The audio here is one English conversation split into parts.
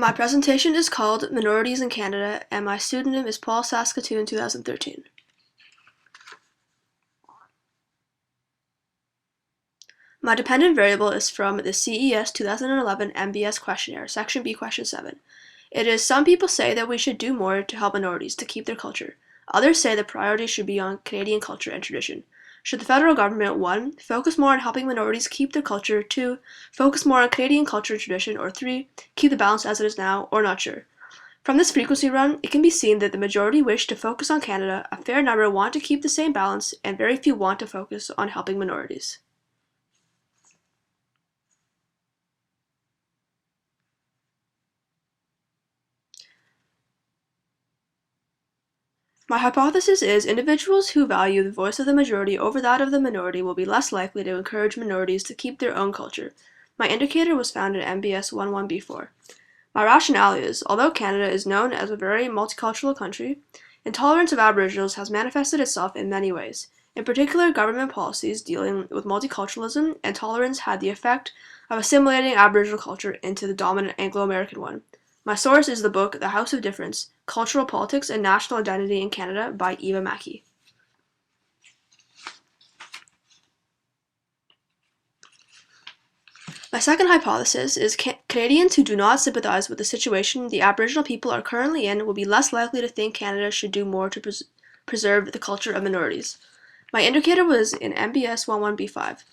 My presentation is called Minorities in Canada, and my pseudonym is POL242Saskatoon2013. My dependent variable is from the CES 2011 MBS questionnaire, Section B, Question 7. It is, some people say that we should do more to help minorities to keep their culture. Others say the priority should be on Canadian culture and tradition. Should the federal government 1. Focus more on helping minorities keep their culture, 2. Focus more on Canadian culture and tradition, or 3. Keep the balance as it is now, or not sure? From this frequency run, it can be seen that the majority wish to focus on Canada, a fair number want to keep the same balance, and very few want to focus on helping minorities. My hypothesis is individuals who value the voice of the majority over that of the minority will be less likely to encourage minorities to keep their own culture. My indicator was found in MBS 11B4. My rationale is, although Canada is known as a very multicultural country, intolerance of Aboriginals has manifested itself in many ways. In particular, government policies dealing with multiculturalism and tolerance had the effect of assimilating Aboriginal culture into the dominant Anglo-American one. My source is the book The House of Difference, Cultural Politics and National Identity in Canada by Eva Mackey. My second hypothesis is Canadians who do not sympathize with the situation the Aboriginal people are currently in will be less likely to think Canada should do more to preserve the culture of minorities. My indicator was in MBS 11B5.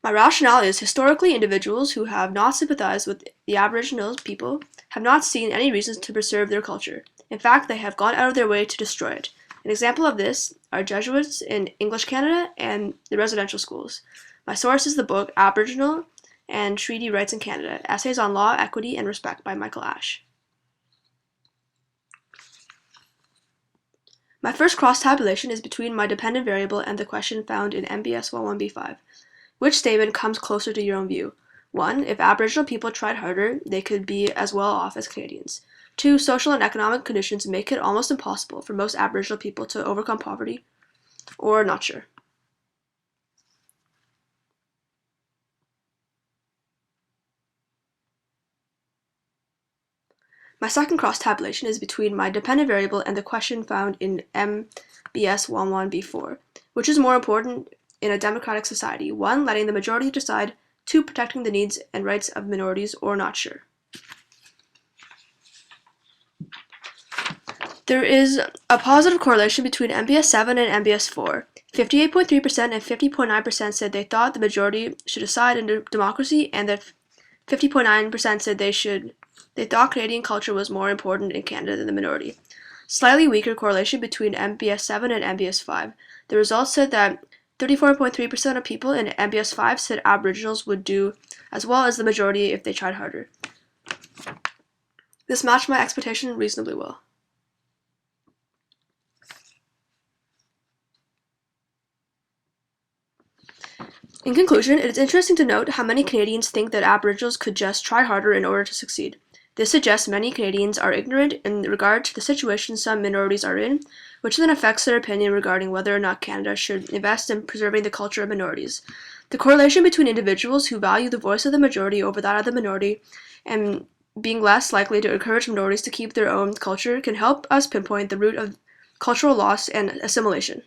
My rationale is historically individuals who have not sympathized with the Aboriginal people have not seen any reasons to preserve their culture. In fact, they have gone out of their way to destroy it. An example of this are Jesuits in English Canada and the residential schools. My source is the book Aboriginal and Treaty Rights in Canada, Essays on Law, Equity, and Respect by Michael Ash. My first cross-tabulation is between my dependent variable and the question found in MBS 11B5. Which statement comes closer to your own view? 1. If Aboriginal people tried harder, they could be as well off as Canadians. 2. Social and economic conditions make it almost impossible for most Aboriginal people to overcome poverty. Or not sure. My second cross-tabulation is between my dependent variable and the question found in MBS 11B4. Which is more important in a democratic society? 1. Letting the majority decide. 2. Protecting the needs and rights of minorities, or not sure. There is a positive correlation between MBS 7 and MBS 4. 58.3% and 50.9% said they thought the majority should decide in democracy, and that 50.9% said they thought Canadian culture was more important in Canada than the minority. Slightly weaker correlation between MBS 7 and MBS 5. The results said that 34.3% of people in MBS 5 said Aboriginals would do as well as the majority if they tried harder. This matched my expectation reasonably well. In conclusion, it is interesting to note how many Canadians think that Aboriginals could just try harder in order to succeed. This suggests many Canadians are ignorant in regard to the situation some minorities are in, which then affects their opinion regarding whether or not Canada should invest in preserving the culture of minorities. The correlation between individuals who value the voice of the majority over that of the minority and being less likely to encourage minorities to keep their own culture can help us pinpoint the root of cultural loss and assimilation.